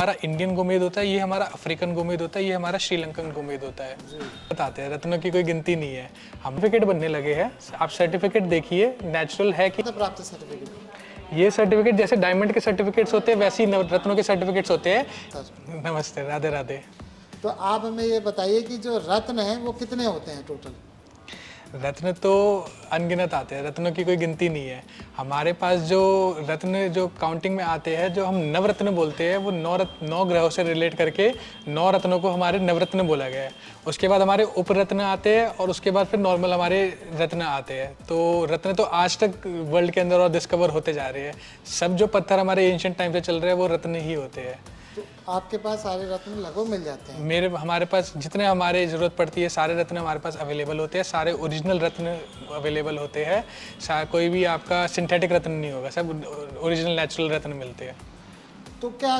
हमारा इंडियन गोमेद होता है, ये हमारा अफ्रीकन गोमेद होता है, ये हमारा श्रीलंकन गोमेद होता है। बताते हैं, रत्नों की कोई गिनती नहीं है। हम सर्टिफिकेट बनने लगे हैं, आप सर्टिफिकेट देखिए नेचुरल है कि प्राप्त सर्टिफिकेट। ये सर्टिफिकेट जैसे डायमंड के सर्टिफिकेट्स होते हैं वैसे ही रत्नों के सर्टिफिकेट्स होते हैं। नमस्ते, राधे राधे। तो आप हमें ये बताइए कि जो रत्न हैं वो कितने होते हैं टोटल? रत्न तो अनगिनत आते हैं, रत्नों की कोई गिनती नहीं है। हमारे पास जो रत्न जो काउंटिंग में आते हैं, जो हम नवरत्न बोलते हैं, वो 9 ग्रहों से रिलेट करके 9 रत्नों को हमारे नवरत्न बोला गया है। उसके बाद हमारे उपरत्न आते हैं और उसके बाद फिर नॉर्मल हमारे रत्न आते हैं। तो रत्न तो आज तक वर्ल्ड के अंदर और डिस्कवर होते जा रहे हैं। सब जो पत्थर हमारे एंशिएंट टाइम से चल रहे हैं वो रत्न ही होते हैं। तो आपके पास सारे रत्न लगभग मिल जाते हैं? हमारे पास जितने हमारे ज़रूरत पड़ती है सारे रत्न हमारे पास अवेलेबल होते हैं। सारे ओरिजिनल रत्न अवेलेबल होते हैं। कोई भी आपका सिंथेटिक रत्न नहीं होगा, सब ओरिजिनल नेचुरल रत्न मिलते हैं। तो क्या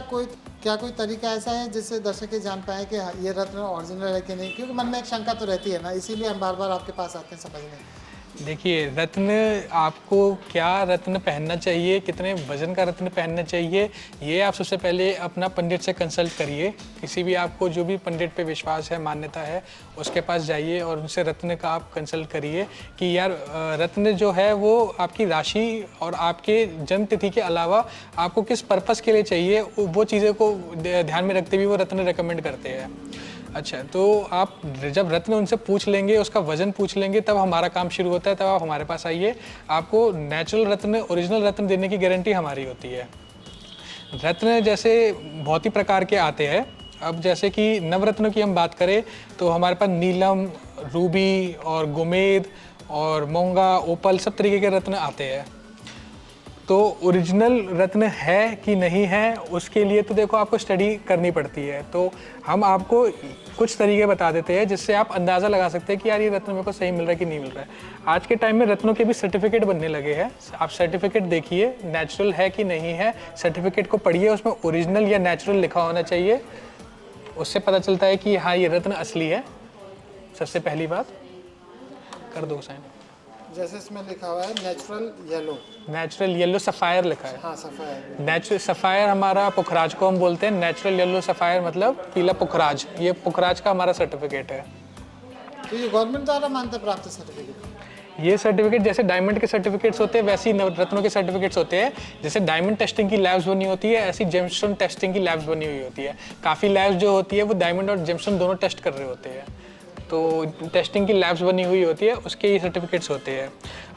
कोई तरीका ऐसा है जिससे दर्शक ये जान पाए कि ये रत्न ओरिजिनल है कि नहीं? क्योंकि मन में एक शंका तो रहती है ना, इसीलिए हम बार बार आपके पास आते हैं समझने। देखिए, रत्न आपको क्या रत्न पहनना चाहिए, कितने वजन का रत्न पहनना चाहिए, ये आप सबसे पहले अपना पंडित से कंसल्ट करिए। किसी भी आपको जो भी पंडित पे विश्वास है, मान्यता है, उसके पास जाइए और उनसे रत्न का आप कंसल्ट करिए कि यार रत्न जो है वो आपकी राशि और आपके जन्म तिथि के अलावा आपको किस पर्पस के लिए चाहिए, वो चीज़ें को ध्यान में रखते हुए वो रत्न रिकमेंड करते हैं। अच्छा, तो आप जब रत्न उनसे पूछ लेंगे, उसका वजन पूछ लेंगे, तब हमारा काम शुरू होता है। तब आप हमारे पास आइए, आपको नेचुरल रत्न, ओरिजिनल रत्न देने की गारंटी हमारी होती है। रत्न जैसे बहुत ही प्रकार के आते हैं। अब जैसे कि नवरत्नों की हम बात करें तो हमारे पास नीलम, रूबी और गोमेद और मोंगा, ओपल, सब तरीके के रत्न आते हैं। तो ओरिजिनल रत्न है कि नहीं है, उसके लिए तो देखो आपको स्टडी करनी पड़ती है। तो हम आपको कुछ तरीके बता देते हैं जिससे आप अंदाज़ा लगा सकते हैं कि यार ये रत्न मेरे को सही मिल रहा है कि नहीं मिल रहा है। आज के टाइम में रत्नों के भी सर्टिफिकेट बनने लगे हैं। आप सर्टिफिकेट देखिए नेचुरल है कि नहीं है, सर्टिफिकेट को पढ़िए, उसमें ओरिजिनल या नेचुरल लिखा होना चाहिए। उससे पता चलता है कि हाँ ये रत्न असली है। सबसे पहली बात कर दो साइन। जैसे इसमें लिखा हुआ है नेचुरल येलो सफ़ायर लिखा है। हाँ, सफ़ायर। नेचुरल सफ़ायर हमारा पुखराज को हम बोलते हैं। नेचुरल येलो सफ़ायर मतलब पीला पुखराज, ये पुखराज का हमारा सर्टिफिकेट है। तो ये गवर्नमेंट द्वारा मान्यता प्राप्त सर्टिफिकेट? ये सर्टिफिकेट जैसे डायमंड के सर्टिफिकेट्स होते हैं वैसे ही रत्नों के सर्टिफिकेट्स होते हैं। जैसे डायमंड टेस्टिंग की लैब्स बनी होती है, ऐसी जेमस्टोन टेस्टिंग की लैब्स बनी हुई होती है। काफ़ी लैब्स जो होती है वो डायमंड और जेमस्टोन दोनों टेस्ट कर रहे होते हैं। तो टेस्टिंग की लैब्स बनी हुई होती है, उसके ये सर्टिफिकेट्स होते हैं।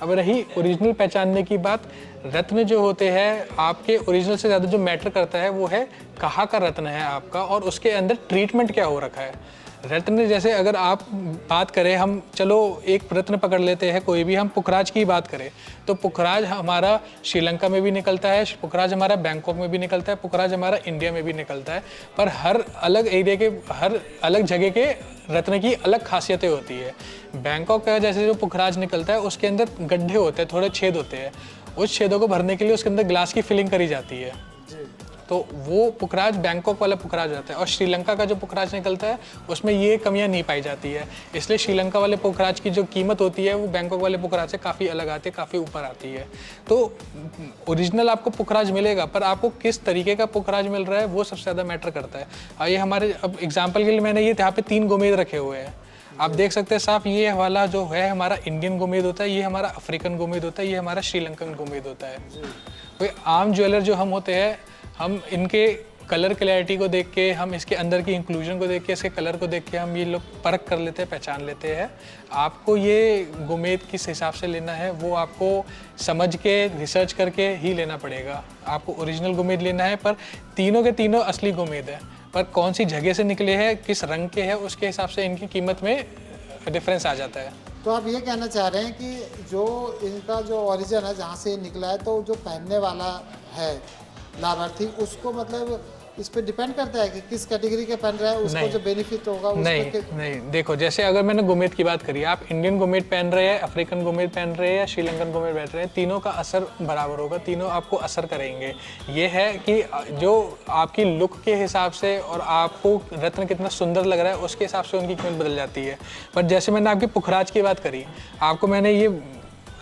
अब रही ओरिजिनल पहचानने की बात, रत्न जो होते हैं आपके ओरिजिनल से ज़्यादा जो मैटर करता है वो है कहाँ का रत्न है आपका और उसके अंदर ट्रीटमेंट क्या हो रखा है। रत्न जैसे अगर आप बात करें, हम चलो एक रत्न पकड़ लेते हैं कोई भी, हम पुखराज की बात करें तो पुखराज हमारा श्रीलंका में भी निकलता है, पुखराज हमारा बैंकॉक में भी निकलता है, पुखराज हमारा इंडिया में भी निकलता है। पर हर अलग एरिया के, हर अलग जगह के रत्न की अलग खासियतें होती है। बैंकॉक का जैसे जो पुखराज निकलता है उसके अंदर गड्ढे होते हैं, थोड़े छेद होते हैं। उस छेदों को भरने के लिए उसके अंदर ग्लास की फिलिंग करी जाती है। तो वो पुखराज बैंकॉक वाला पुखराज होता है। और श्रीलंका का जो पुखराज निकलता है उसमें ये कमियां नहीं पाई जाती है, इसलिए श्रीलंका वाले पुखराज की जो कीमत होती है वो बैंकॉक वाले पुखराज से काफ़ी अलग आती है, काफ़ी ऊपर आती है। तो ओरिजिनल आपको पुखराज मिलेगा, पर आपको किस तरीके का पुखराज मिल रहा है वो सबसे ज़्यादा मैटर करता है। और ये हमारे, अब एग्जाम्पल के लिए मैंने ये यहाँ पे 3 गोमेद रखे हुए हैं, आप देख सकते हैं साफ। ये वाला जो है हमारा इंडियन गोमेद होता है, ये हमारा अफ्रीकन गोमेद होता है, ये हमारा श्रीलंकन गोमेद होता है। कोई आम ज्वेलर जो हम होते हैं, हम इनके कलर क्लैरिटी को देख के, हम इसके अंदर की इंक्लूजन को देख के, इसके कलर को देख के हम ये लोग परख कर लेते हैं, पहचान लेते हैं। आपको ये गोमेद किस हिसाब से लेना है वो आपको समझ के, रिसर्च करके ही लेना पड़ेगा। आपको ओरिजिनल गोमेद लेना है, पर तीनों के तीनों असली गोमेद है, पर कौन सी जगह से निकले हैं, किस रंग के हैं, उसके हिसाब से इनकी कीमत में डिफरेंस आ जाता है। तो आप ये कहना चाह रहे हैं कि जो इनका जो ओरिजिन है जहाँ से निकला है, तो जो पहनने वाला है लाभार्थी, उसको मतलब इस पे डिपेंड करता है कि किस कैटेगरी के पहन रहा है, उसको जो बेनिफिट होगा नहीं, देखो जैसे अगर मैंने गोमेद की बात करी, आप इंडियन गोमेद पहन रहे हैं, अफ्रीकन गोमेद पहन रहे हैं या श्रीलंकन गोमेद पहन रहे हैं, तीनों का असर बराबर होगा, तीनों आपको असर करेंगे। ये है कि जो आपकी लुक के हिसाब से और आपको रत्न कितना सुंदर लग रहा है उसके हिसाब से उनकी कीमत बदल जाती है। पर जैसे मैंने आपकी पुखराज की बात करी, आपको मैंने ये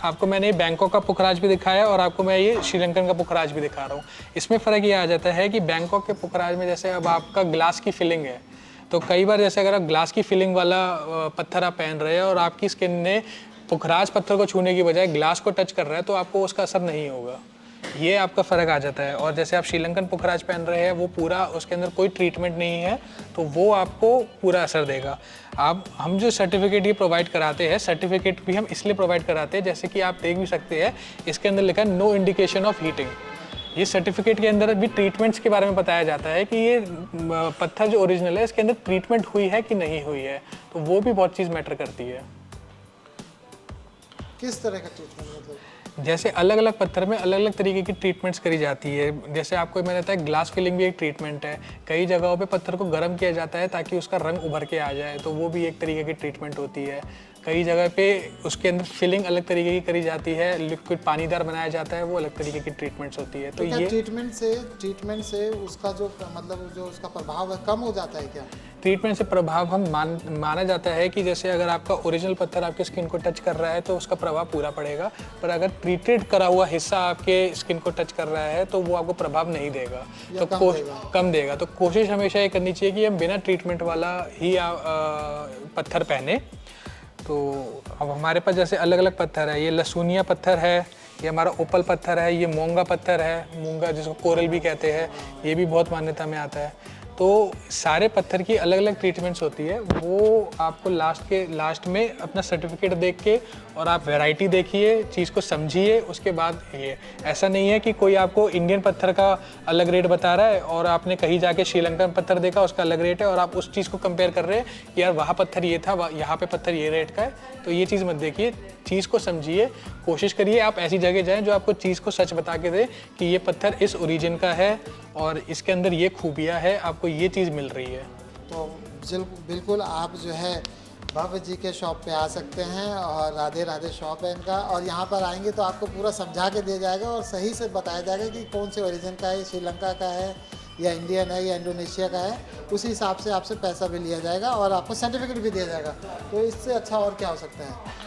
आपको मैंने बैंकॉक का पुखराज भी दिखाया और आपको मैं ये श्रीलंकन का पुखराज भी दिखा रहा हूँ। इसमें फ़र्क ये आ जाता है कि बैंकॉक के पुखराज में जैसे अब आपका ग्लास की फिलिंग है, तो कई बार जैसे अगर आप ग्लास की फिलिंग वाला पत्थर आप पहन रहे हैं और आपकी स्किन ने पुखराज पत्थर को छूने की बजाय ग्लास को टच कर रहा है, तो आपको उसका असर नहीं होगा। ये आपका फ़र्क आ जाता है। और जैसे आप श्रीलंकन पुखराज पहन रहे हैं, वो पूरा उसके अंदर कोई ट्रीटमेंट नहीं है, तो वो आपको पूरा असर देगा। आप हम जो सर्टिफिकेट ये प्रोवाइड कराते हैं, सर्टिफिकेट भी हम इसलिए प्रोवाइड कराते हैं, जैसे कि आप देख भी सकते हैं इसके अंदर लिखा है नो इंडिकेशन ऑफ हीटिंग। ये सर्टिफिकेट के अंदर भी ट्रीटमेंट्स के बारे में बताया जाता है कि ये पत्थर जो ओरिजिनल है इसके अंदर ट्रीटमेंट हुई है कि नहीं हुई है, तो वो भी बहुत चीज़ मैटर करती है। किस तरह का ट्रीटमेंट मतलब? जैसे अलग अलग पत्थर में अलग अलग तरीके की ट्रीटमेंट्स करी जाती है। जैसे आपको मैंने बताया ग्लास फिलिंग भी एक ट्रीटमेंट है। कई जगहों पे पत्थर को गर्म किया जाता है ताकि उसका रंग उभर के आ जाए, तो वो भी एक तरीके की ट्रीटमेंट होती है। कई जगह पे उसके अंदर फिलिंग अलग तरीके की करी जाती है, लिक्विड पानीदार बनाया जाता है, वो अलग तरीके की ट्रीटमेंट्स होती है। तो ये ट्रीटमेंट से उसका जो मतलब जो उसका प्रभाव है कम हो जाता है क्या? ट्रीटमेंट से प्रभाव हम माना जाता है कि जैसे अगर आपका ओरिजिनल पत्थर आपके स्किन को टच कर रहा है तो उसका प्रभाव पूरा पड़ेगा, पर अगर ट्रीटेड करा हुआ हिस्सा आपके स्किन को टच कर रहा है तो वो आपको प्रभाव नहीं देगा, तो कम देगा। तो कोशिश हमेशा ये करनी चाहिए कि हम बिना ट्रीटमेंट वाला ही पत्थर पहने। तो अब हमारे पास जैसे अलग अलग पत्थर है, ये लसूनिया पत्थर है, ये हमारा ओपल पत्थर है, ये मोंगा पत्थर है, मूंगा जिसको कोरल भी कहते हैं, ये भी बहुत मान्यता में आता है। तो सारे पत्थर की अलग अलग ट्रीटमेंट्स होती है, वो आपको लास्ट में अपना सर्टिफिकेट देख के और आप वैरायटी देखिए, चीज़ को समझिए, उसके बाद ये ऐसा नहीं है कि कोई आपको इंडियन पत्थर का अलग रेट बता रहा है और आपने कहीं जाके श्रीलंकन पत्थर देखा उसका अलग रेट है और आप उस चीज़ को कंपेयर कर रहे हैं कि यार वहाँ पत्थर ये था, यहाँ पे पत्थर ये रेट का है। तो ये चीज़ मत देखिए, चीज़ को समझिए, कोशिश करिए आप ऐसी जगह जाएं जो आपको चीज़ को सच बता के दे कि ये पत्थर इस ओरिजिन का है और इसके अंदर ये खूबियाँ है, आपको ये चीज़ मिल रही है। तो बिल्कुल आप जो है भव्य जी के शॉप पे आ सकते हैं और राधे राधे शॉप है इनका, और यहाँ पर आएंगे तो आपको पूरा समझा के दिया जाएगा और सही से बताया जाएगा कि कौन से ओरिजिन का है, श्रीलंका का है या इंडियन है या इंडोनेशिया का है। उसी हिसाब से आपसे पैसा भी लिया जाएगा और आपको सर्टिफिकेट भी दिया जाएगा। तो इससे अच्छा और क्या हो सकता है।